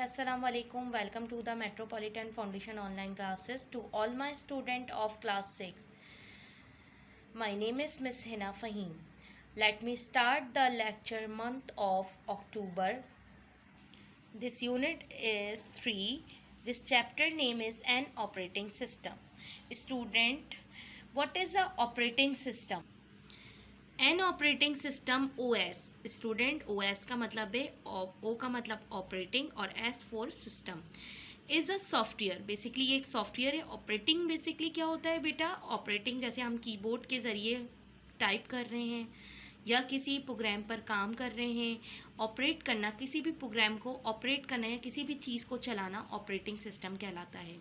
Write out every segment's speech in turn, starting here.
Assalamu alaikum. Welcome to the Metropolitan Foundation online classes. To all my student of class 6, my name is Miss Hina Fahim. Let me start the lecture month of October. This unit is 3. This chapter name is an operating system. Student, what is a operating system? N operating system OS. Student, OS का मतलब है O का मतलब operating और S for system. Is a software. Basically ये एक software है. Operating basically क्या होता है बेटा? ऑपरेटिंग जैसे हम कीबोर्ड के ज़रिए टाइप कर रहे हैं या किसी प्रोग्राम पर काम कर रहे हैं. ऑपरेट करना, किसी भी प्रोग्राम को ऑपरेट करना या किसी भी चीज़ को चलाना ऑपरेटिंग सिस्टम कहलाता है.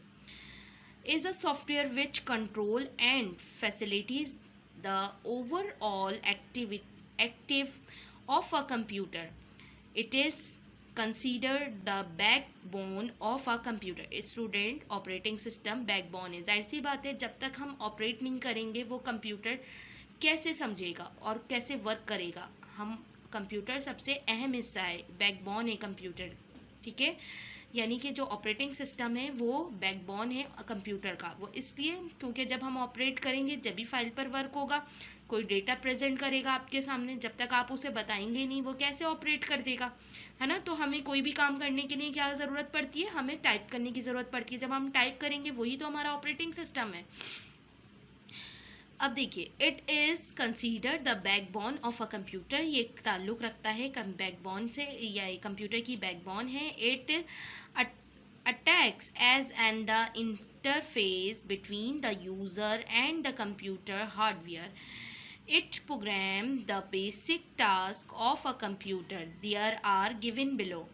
Is a software which control and facilities the overall active of a computer. It is considered the backbone of a computer. Student, operating system backbone है. जाहिर सी बात है, जब तक हम ऑपरेट नहीं करेंगे वो कंप्यूटर कैसे समझेगा और कैसे वर्क करेगा. हम कंप्यूटर सबसे अहम हिस्सा है, बैकबोन है कंप्यूटर. ठीक है, यानी कि जो ऑपरेटिंग सिस्टम है वो बैकबोन है कंप्यूटर का. वो इसलिए क्योंकि जब हम ऑपरेट करेंगे जब भी फाइल पर वर्क होगा, कोई डेटा प्रेजेंट करेगा आपके सामने, जब तक आप उसे बताएंगे नहीं वो कैसे ऑपरेट कर देगा, है ना. तो हमें कोई भी काम करने के लिए क्या ज़रूरत पड़ती है? हमें टाइप करने की ज़रूरत पड़ती है. जब हम टाइप करेंगे वही तो हमारा ऑपरेटिंग सिस्टम है. अब देखिए, it is considered the backbone of a computer. ये ताल्लुक़ रखता है बैकबोन से, या कंप्यूटर की बैकबोन है. It attacks as and the interface between the user and the computer hardware. It program the basic task of a computer. There are given below.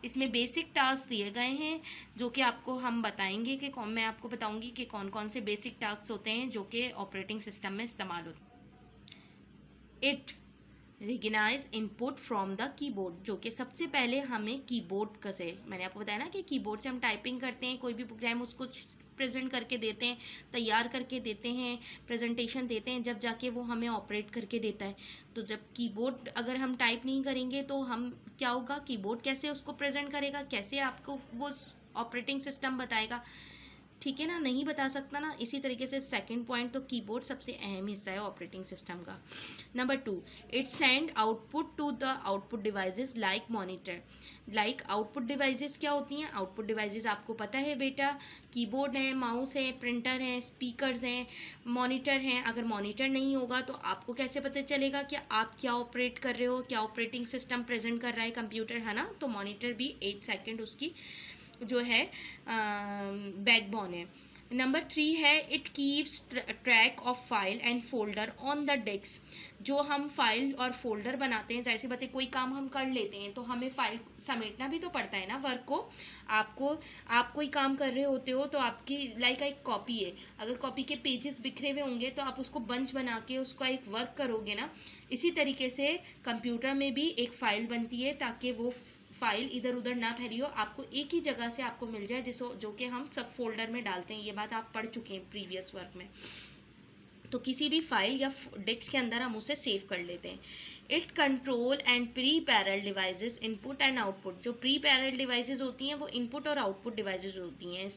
इसमें basic task दिए गए हैं जो कि आपको हम बताएंगे कि मैं आपको बताऊंगी कि कौन कौन से बेसिक टास्क होते हैं जो कि ऑपरेटिंग सिस्टम में इस्तेमाल होते हैं. It recognize input from the keyboard. जो कि सबसे पहले हमें कीबोर्ड का से, मैंने आपको बताया ना कि कीबोर्ड से हम टाइपिंग करते हैं, कोई भी प्रोग्राम उसको प्रेजेंट करके देते हैं, तैयार करके देते हैं, प्रेजेंटेशन देते हैं, जब जाके वो हमें ऑपरेट करके देता है. तो जब कीबोर्ड अगर हम टाइप नहीं करेंगे तो हम क्या होगा, कीबोर्ड कैसे उसको प्रेजेंट करेगा, कैसे आपको वो ऑपरेटिंग सिस्टम बताएगा. ठीक है ना, नहीं बता सकता ना. इसी तरीके से सेकंड पॉइंट, तो कीबोर्ड सबसे अहम हिस्सा है ऑपरेटिंग सिस्टम का. Number 2, it send output to the output devices like monitor. Like output devices क्या होती हैं? आउटपुट डिवाइसेस आपको पता है बेटा, कीबोर्ड है, माउस है, प्रिंटर है, स्पीकर्स हैं, मॉनिटर हैं. अगर मॉनिटर नहीं होगा तो आपको कैसे पता चलेगा कि आप क्या ऑपरेट कर रहे हो, क्या ऑपरेटिंग सिस्टम प्रेजेंट कर रहा है कंप्यूटर, है ना. तो मॉनिटर भी 1 सेकेंड उसकी जो है बैकबोन है. नंबर 3 है, it keeps track of file and folder on the desk. जो हम फाइल और फोल्डर बनाते हैं, जैसे बात है, कोई काम हम कर लेते हैं तो हमें फाइल समेटना भी तो पड़ता है ना वर्क को. आप कोई काम कर रहे होते हो तो आपकी लाइक एक कॉपी है, अगर कॉपी के पेजेस बिखरे हुए होंगे तो आप उसको बंच बना के उसका एक वर्क करोगे ना. इसी तरीके से कंप्यूटर में भी एक फ़ाइल बनती है ताकि वो फाइल इधर उधर ना फैली हो, आपको एक ही जगह से आपको मिल जाए, जिसको जो कि हम सब फोल्डर में डालते हैं. ये बात आप पढ़ चुके हैं प्रीवियस वर्क में. तो किसी भी फाइल या डिस्क के अंदर हम उसे सेव कर लेते हैं. It control and peripheral devices input and output. जो प्री पैरल डिवाइसेस होती हैं वो इनपुट और आउटपुट डिवाइसेस होती हैं,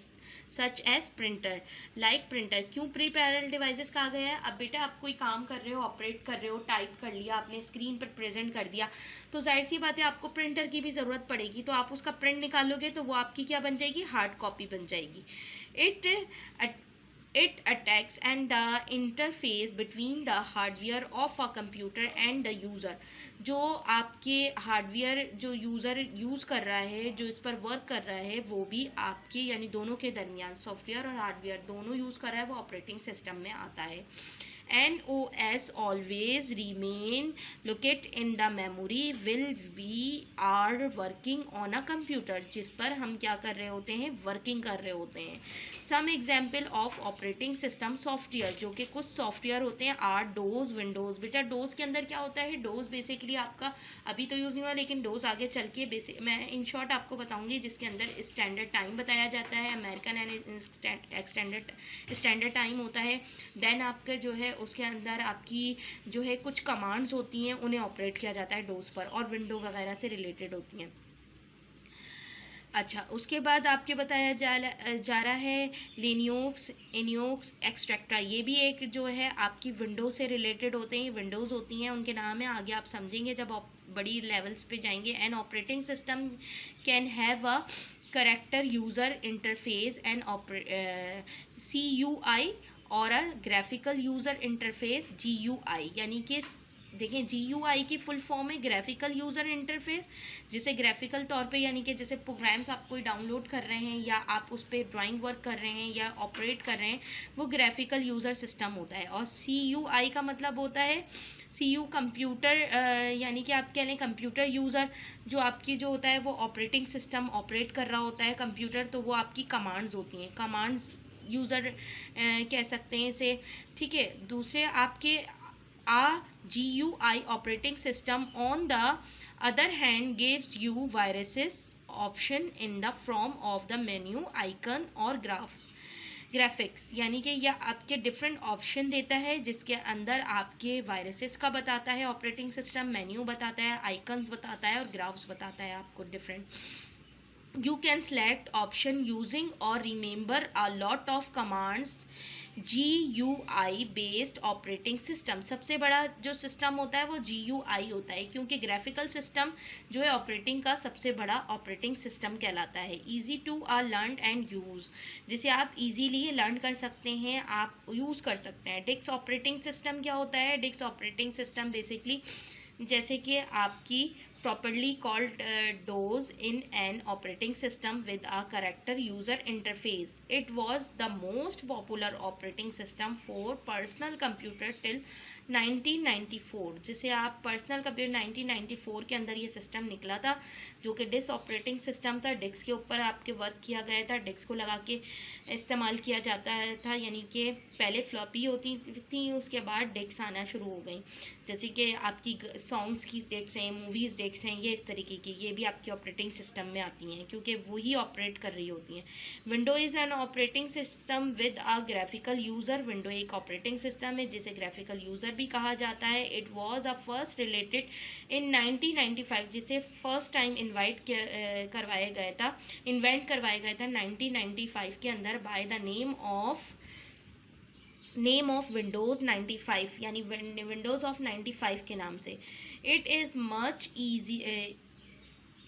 such as printer. Like printer. क्यों प्री पैरल डिवाइसेस कहा गया है? अब बेटा आप कोई काम कर रहे हो, ऑपरेट कर रहे हो, टाइप कर लिया आपने, स्क्रीन पर प्रेजेंट कर दिया, तो जाहिर सी बात है आपको प्रिंटर की भी ज़रूरत पड़ेगी. तो आप उसका प्रिंट निकालोगे तो वो आपकी क्या बन जाएगी? हार्ड कॉपी बन जाएगी. It attacks and the interface between the hardware of a computer and the user. जो आपके हार्डवेयर जो यूज़र यूज़ कर रहा है, जो इस पर वर्क कर रहा है, वो भी आपके यानी दोनों के दरमियान, सॉफ्टवेयर और हार्डवेयर दोनों यूज़ कर रहा है, वो ऑपरेटिंग सिस्टम में आता है. NOS always remain located in the memory while we are working on a computer. जिस पर हम क्या कर रहे होते हैं? वर्किंग कर रहे होते हैं. Some example of operating system software. जो कि कुछ सॉफ्टवेयर होते हैं आर डोज, विंडोज़. बेटा डोज के अंदर क्या होता है? डोज बेसिकली आपका अभी तो यूज़ नहीं हुआ, लेकिन डोज आगे चल के बेसिक मैं इन शॉर्ट आपको बताऊंगी, जिसके अंदर स्टैंडर्ड टाइम बताया जाता है, अमेरिकन एंड स्टैंडर्ड टाइम होता है. देन आपका जो है उसके अंदर आपकी जो है कुछ कमांड्स होती हैं, उन्हें ऑपरेट किया जाता है डोज पर, और विंडो वगैरह से रिलेटेड होती हैं. अच्छा, उसके बाद आपके बताया जा रहा है लिनक्स, इनियोक्स, एक्सट्रैक्टा। ये भी एक जो है आपकी विंडो से रिलेटेड होते हैं, विंडोज़ होती हैं, उनके नाम है, आगे आप समझेंगे जब आप बड़ी लेवल्स पे जाएंगे। N operating system can have a character user interface and CUI और अ ग्राफिकल यूज़र इंटरफेस GUI। यानी कि देखें, GUI की फुल फॉर्म है ग्राफिकल यूज़र इंटरफेस, जिसे ग्राफिकल तौर पे यानी कि जैसे प्रोग्राम्स आप कोई डाउनलोड कर रहे हैं या आप उस पर ड्राइंग वर्क कर रहे हैं या ऑपरेट कर रहे हैं, वो ग्राफिकल यूज़र सिस्टम होता है। और CUI का मतलब होता है CU कंप्यूटर, यानी कि आप कह लें कंप्यूटर यूज़र, जो आपकी जो होता है वो ऑपरेटिंग सिस्टम ऑपरेट कर रहा होता है कंप्यूटर, तो वो आपकी कमांड्स होती हैं, कमांड्स यूज़र कह सकते हैं इसे। ठीक है, दूसरे आपके GUI operating system on the other hand gives you viruses option in the form of the menu icon और ग्राफिक्स, यानी कि यह आपके डिफरेंट ऑप्शन देता है जिसके अंदर आपके वायरसेस का बताता है ऑपरेटिंग सिस्टम, मेन्यू बताता है, आइकन्स बताता है और ग्राफ्स बताता है आपको different. You can select option using or remember a lot of commands। GUI based operating system, सबसे बड़ा जो सिस्टम होता है वो GUI होता है, क्योंकि ग्राफिकल सिस्टम जो है ऑपरेटिंग का सबसे बड़ा ऑपरेटिंग सिस्टम कहलाता है। Easy to learn and use, जिसे आप इजीली लर्न कर सकते हैं, आप यूज़ कर सकते हैं। डिस्क ऑपरेटिंग सिस्टम क्या होता है? डिस्क ऑपरेटिंग सिस्टम बेसिकली जैसे कि आपकी properly called DOS in an operating system with a character user interface. It was the most popular operating system for personal computer till 1994, जिसे आप पर्सनल कंप्यूटर 1994 के अंदर ये सिस्टम निकला था, जो कि डिस्क ऑपरेटिंग सिस्टम था। डिस्क के ऊपर आपके वर्क किया गया था, डिस्क को लगा के इस्तेमाल किया जाता था, यानी कि पहले फ्लॉपी होती थी, उसके बाद डिस्क आना शुरू हो गई, जैसे कि आपकी सॉन्ग्स की डिस्क हैं, मूवीज़ डिस्क हैं, ये इस तरीके की, ये भी आपके ऑपरेटिंग सिस्टम में आती हैं क्योंकि वही ऑपरेट कर रही होती हैं। Window is an operating system with a graphical user. Window एक ऑपरेटिंग सिस्टम है जिसे ग्राफिकल यूज़र भी कहा जाता है। It was a first related in 1995, जिसे फर्स्ट टाइम इन्वेंट करवाया गया था 1995 के अंदर by the name of Windows 95, यानी विंडोज़ ऑफ 95 के नाम से। It is much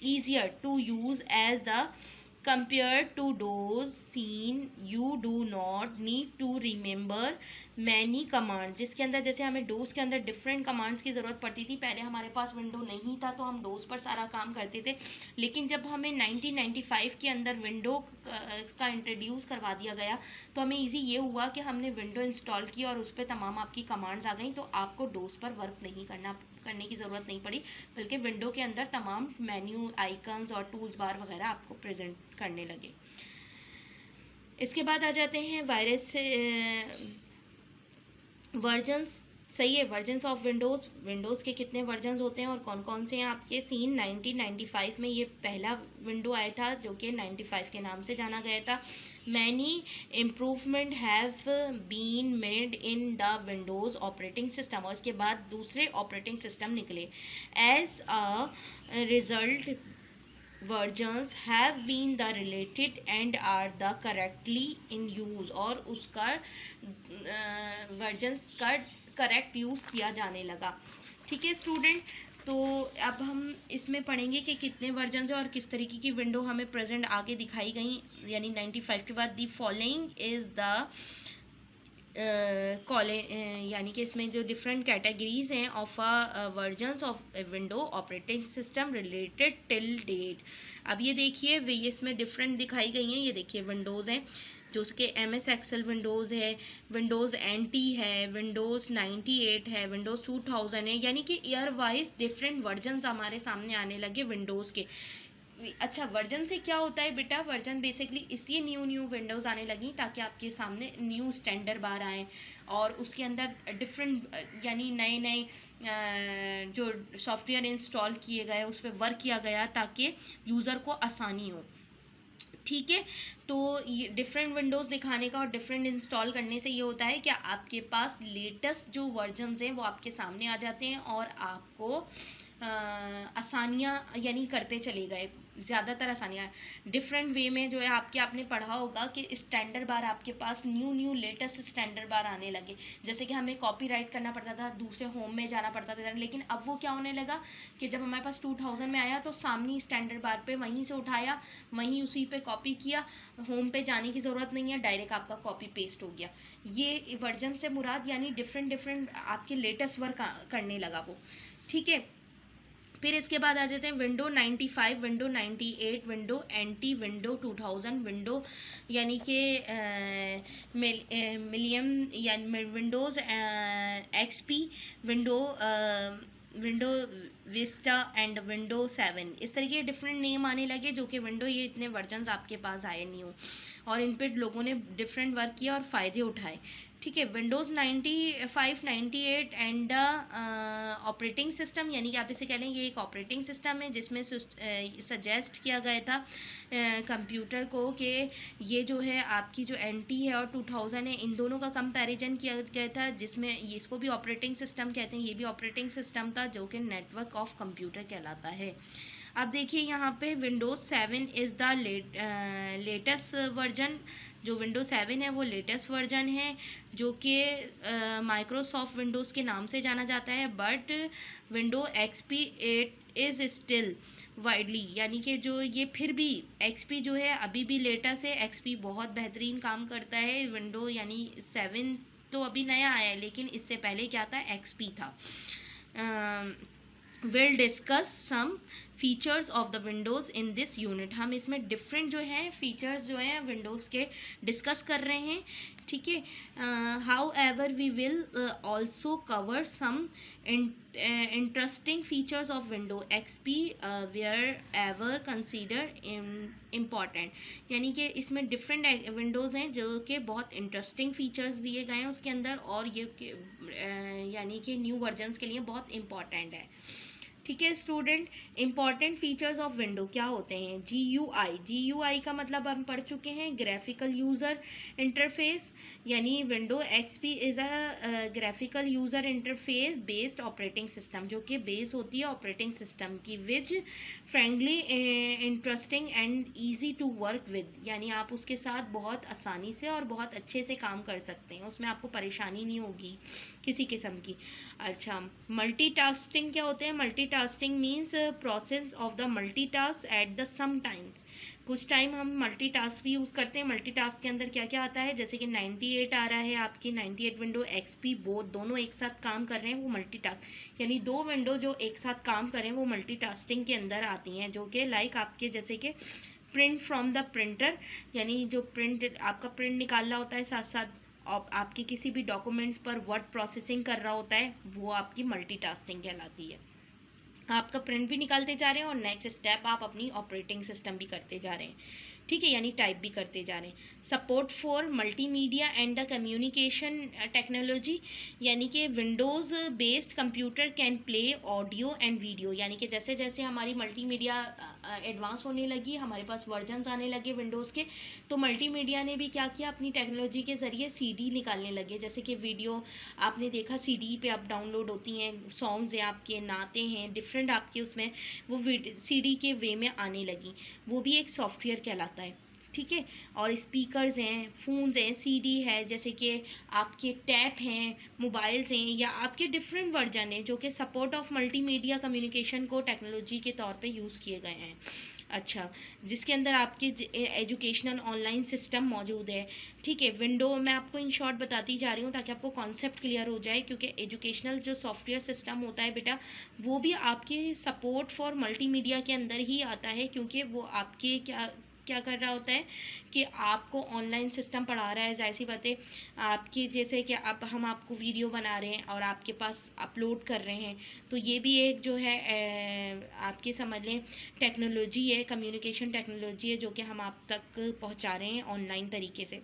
easier to use as the compared to DOS scene। You do not need to remember many commands, जिसके अंदर जैसे हमें डोज के अंदर डिफरेंट कमांड्स की ज़रूरत पड़ती थी। पहले हमारे पास विंडो नहीं था तो हम डोज पर सारा काम करते थे, लेकिन जब हमें 1995 के अंदर विंडो का इंट्रोड्यूस करवा दिया गया तो हमें इजी ये हुआ कि हमने विंडो इंस्टॉल की और उस पर तमाम आपकी कमांड्स आ गई, तो आपको डोज पर वर्क नहीं करने की ज़रूरत नहीं पड़ी, बल्कि विंडो के अंदर तमाम मेन्यू, आइकन्स और टूल्स बार वगैरह आपको प्रेजेंट करने लगे। इसके बाद आ जाते हैं वायरस वर्जन्स। सही है, वर्जन्स ऑफ विंडोज़ के कितने वर्जन्स होते हैं और कौन कौन से हैं आपके? सीन 1995 में ये पहला विंडो आया था जो कि 95 के नाम से जाना गया था। Many improvement have been made in the Windows operating system, और इसके बाद दूसरे ऑपरेटिंग सिस्टम निकले। As a result versions have been the related and are the correctly in use, और उसका वर्जन्स का करेक्ट यूज़ किया जाने लगा। ठीक है स्टूडेंट, तो अब हम इसमें पढ़ेंगे कि कितने वर्जन्स हैं और किस तरीके की विंडो हमें प्रेजेंट आगे दिखाई गई, यानी 95 के बाद। दी फॉलोइंग इज़ द यानी कि इसमें जो डिफरेंट कैटेगरीज हैं of versions of window operating system related till date. अब ये देखिए, ये इसमें डिफरेंट दिखाई गई हैं। ये देखिए विंडोज़ हैं जो उसके MS एक्सेल विंडोज़ है, विंडोज़ NT है, विंडोज़ 98 है, विंडोज़ 2000 है, यानी कि ईयर वाइज डिफरेंट वर्जन्स हमारे सामने आने लगे विंडोज़ के। अच्छा, वर्जन से क्या होता है बेटा? वर्जन बेसिकली इसलिए न्यू विंडोज़ आने लगी ताकि आपके सामने न्यू स्टैंडर्ड बार आए और उसके अंदर डिफरेंट यानी नए जो सॉफ्टवेयर इंस्टॉल किए गए उस पर वर्क किया गया ताकि यूज़र को आसानी हो। ठीक है, तो ये डिफरेंट विंडोज़ दिखाने का और डिफरेंट इंस्टॉल करने से ये होता है कि आपके पास लेटेस्ट जो वर्जन्स हैं वो आपके सामने आ जाते हैं और आपको आसानियाँ यानी करते चले गए, ज़्यादातर आसानियाँ डिफरेंट वे में जो है आपने पढ़ा होगा कि स्टैंडर्ड बार आपके पास न्यू लेटेस्ट स्टैंडर्ड बार आने लगे। जैसे कि हमें कॉपीराइट करना पड़ता था, दूसरे होम में जाना पड़ता था, लेकिन अब वो क्या होने लगा कि जब हमारे पास 2000 में आया तो सामने स्टैंडर्ड बार पे वहीं से उठाया, वहीं उसी पे कॉपी किया, होम पे जाने की ज़रूरत नहीं है, डायरेक्ट आपका कॉपी पेस्ट हो गया। ये वर्जन से मुराद यानी डिफरेंट आपके लेटेस्ट वर्क करने लगा वो, ठीक है। फिर इसके बाद आ जाते हैं window 95, window 98, window anti, window 2000, window यानी कि मिलियम या Windows XP, window window Vista and window 7, इस तरीके के डिफरेंट नेम आने लगे जो कि विंडो, ये इतने वर्जन्स आपके पास आए न्यू, और इन पर लोगों ने डिफरेंट वर्क किया और फ़ायदे उठाए, ठीक है। विंडोज़ 95, 98 एंड ऑपरेटिंग सिस्टम, यानी कि आप इसे कह लें ये एक ऑपरेटिंग सिस्टम है जिसमें सजेस्ट किया गया था कंप्यूटर को कि ये जो है आपकी जो एंटी है और 2000 है, इन दोनों का कंपैरिजन किया गया था, जिसमें इसको भी ऑपरेटिंग सिस्टम कहते हैं, ये भी ऑपरेटिंग सिस्टम था जो कि नेटवर्क ऑफ कंप्यूटर कहलाता है। अब देखिए यहाँ पे Windows 7 is the latest version, जो विंडोज़ 7 है वो लेटेस्ट वर्जन है जो कि माइक्रोसॉफ्ट विंडोज़ के नाम से जाना जाता है, but window XP 8 is still widely, यानी कि जो ये फिर भी XP जो है अभी भी लेटेस्ट है, XP बहुत बेहतरीन काम करता है। विंडो यानी 7 तो अभी नया आया है, लेकिन इससे पहले क्या था, XP था। Will discuss some features of the Windows in this unit, हम इसमें डिफरेंट जो है फीचर्स जो हैं विंडोज़ के डिस्कस कर रहे हैं, ठीक है। However we will also cover some interesting features of window XP wherever consider important, यानी कि इसमें डिफरेंट विंडोज़ हैं जो कि बहुत इंटरेस्टिंग फीचर्स दिए गए हैं उसके अंदर, और ये यानी कि न्यू वर्जन्स के लिए बहुत इम्पॉर्टेंट है, ठीक है student. Important features of window क्या होते हैं, GUI का मतलब हम पढ़ चुके हैं, ग्राफिकल यूज़र इंटरफेस, यानी window XP is a graphical user interface based operating system, जो कि बेस होती है ऑपरेटिंग सिस्टम की, which friendly, interesting and easy to work with, यानी आप उसके साथ बहुत आसानी से और बहुत अच्छे से काम कर सकते हैं, उसमें आपको परेशानी नहीं होगी किसी किस्म की। अच्छा, मल्टीटास्किंग क्या होते हैं, multitasking means process of the multitask at the same times, कुछ टाइम हम मल्टीटास्क भी यूज़ करते हैं। मल्टीटास्क के अंदर क्या क्या आता है, जैसे कि 98 आ रहा है आपकी, 98 विंडो XP दोनों एक साथ काम कर रहे हैं, वो मल्टीटास्क, यानी दो विंडो जो एक साथ काम करें वो मल्टीटास्किंग के अंदर आती हैं, जो कि लाइक आपके जैसे कि प्रिंट फ्रॉम द प्रिंटर, यानी जो प्रिंट आपका प्रिंट निकालना होता है, साथ साथ आपके किसी भी डॉक्यूमेंट्स पर वर्ड प्रोसेसिंग कर रहा होता है, वो आपकी मल्टीटास्किंग कहलाती है। आपका प्रिंट भी निकालते जा रहे हैं और नेक्स्ट स्टेप आप अपनी ऑपरेटिंग सिस्टम भी करते जा रहे हैं, ठीक है, यानी टाइप भी करते जा रहे हैं। Support for multimedia and the communication technology, यानी कि Windows based computer can play audio and video, यानी कि जैसे जैसे हमारी मल्टीमीडिया एडवांस होने लगी, हमारे पास वर्जन्स आने लगे विंडोज़ के, तो मल्टीमीडिया ने भी क्या किया, अपनी टेक्नोलॉजी के ज़रिए CD निकालने लगे, जैसे कि वीडियो आपने देखा CD पे आप डाउनलोड होती हैं, सॉन्ग्स हैं आपके, नाते हैं, डिफरेंट आपके उसमें वो CD के वे में आने लगी, वो भी एक सॉफ्टवेयर कहलाता है, ठीक है। और स्पीकर्स हैं, फ़ोन्स हैं, CD है, जैसे कि आपके टैब हैं, मोबाइल्स हैं, या आपके डिफरेंट वर्जन हैं जो कि सपोर्ट ऑफ मल्टीमीडिया कम्युनिकेशन को टेक्नोलॉजी के तौर पे यूज़ किए गए हैं। अच्छा, जिसके अंदर आपके एजुकेशनल ऑनलाइन सिस्टम मौजूद है, ठीक है। विंडो मैं आपको इन शॉर्ट बताती जा रही हूँ ताकि आपको कॉन्सेप्ट क्लियर हो जाए, क्योंकि एजुकेशनल जो सॉफ्टवेयर सिस्टम होता है बेटा, वो भी आपके सपोर्ट फॉर मल्टीमीडिया के अंदर ही आता है, क्योंकि वो आपके क्या कर रहा होता है कि आपको ऑनलाइन सिस्टम पढ़ा रहा है, जाहिर सी बात है आपकी, जैसे कि अब हम आपको वीडियो बना रहे हैं और आपके पास अपलोड कर रहे हैं, तो ये भी एक जो है आपकी समझ लें टेक्नोलॉजी है, कम्युनिकेशन टेक्नोलॉजी है, जो कि हम आप तक पहुंचा रहे हैं ऑनलाइन तरीके से।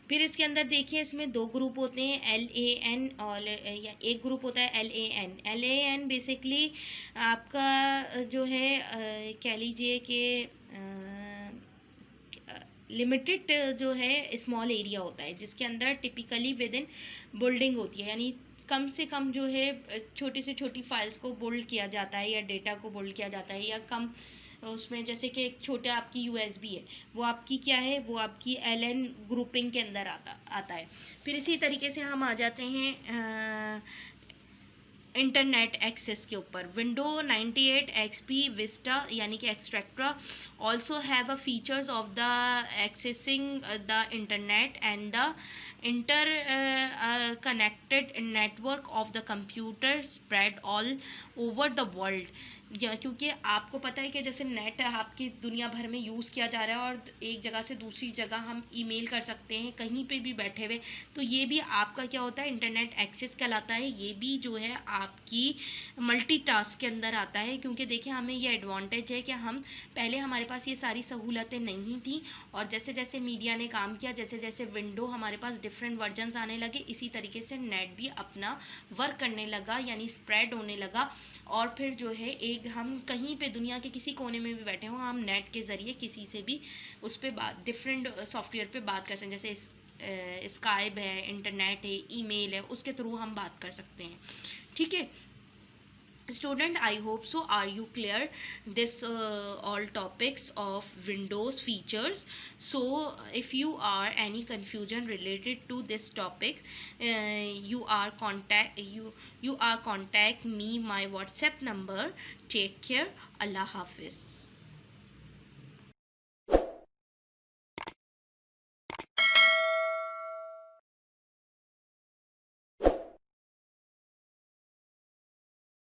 फिर इसके अंदर देखिए, इसमें दो ग्रुप होते हैं, LAN, और एक ग्रुप होता है LAN। LAN बेसिकली आपका जो है कह लीजिए कि लिमिटेड जो है स्मॉल एरिया होता है, जिसके अंदर टिपिकली विद इन बिल्डिंग होती है, यानी कम से कम जो है छोटी से छोटी फाइल्स को बोल्ड किया जाता है या डेटा को बोल्ड किया जाता है, या कम उसमें जैसे कि एक छोटा आपकी यूएसबी है, वो आपकी क्या है, वो आपकी एलएन ग्रुपिंग के अंदर आता है। फिर इसी तरीके से हम आ जाते हैं इंटरनेट एक्सेस के ऊपर। विंडो 98 एक्सपी विस्टा यानी कि extra also have a features of the accessing the internet and the interconnected network of the computer spread all over the world. क्योंकि आपको पता है कि जैसे नेट आपकी दुनिया भर में यूज़ किया जा रहा है और एक जगह से दूसरी जगह हम ईमेल कर सकते हैं कहीं पे भी बैठे हुए, तो ये भी आपका क्या होता है, इंटरनेट एक्सेस कहलाता है। ये भी जो है आपकी मल्टीटास्क के अंदर आता है, क्योंकि देखिए हमें ये एडवांटेज है कि हम पहले हमारे पास ये सारी सहूलतें नहीं थी, और जैसे जैसे मीडिया ने काम किया, जैसे जैसे विंडो हमारे पास डिफरेंट वर्जन्स आने लगे, इसी तरीके से नेट भी अपना वर्क करने लगा, यानी स्प्रेड होने लगा। और फिर जो है एक हम कहीं पे दुनिया के किसी कोने में भी बैठे हों, हम नेट के ज़रिए किसी से भी उस पर बात, डिफरेंट सॉफ्टवेयर पे बात कर सकते हैं। जैसे स्काइप है, इंटरनेट है, ईमेल है, उसके थ्रू हम बात कर सकते हैं। ठीक है student, I hope so. Are you clear this all topics of Windows features? So if you are any confusion related to this topic, you are contact me my WhatsApp number. Take care. Allah Hafiz.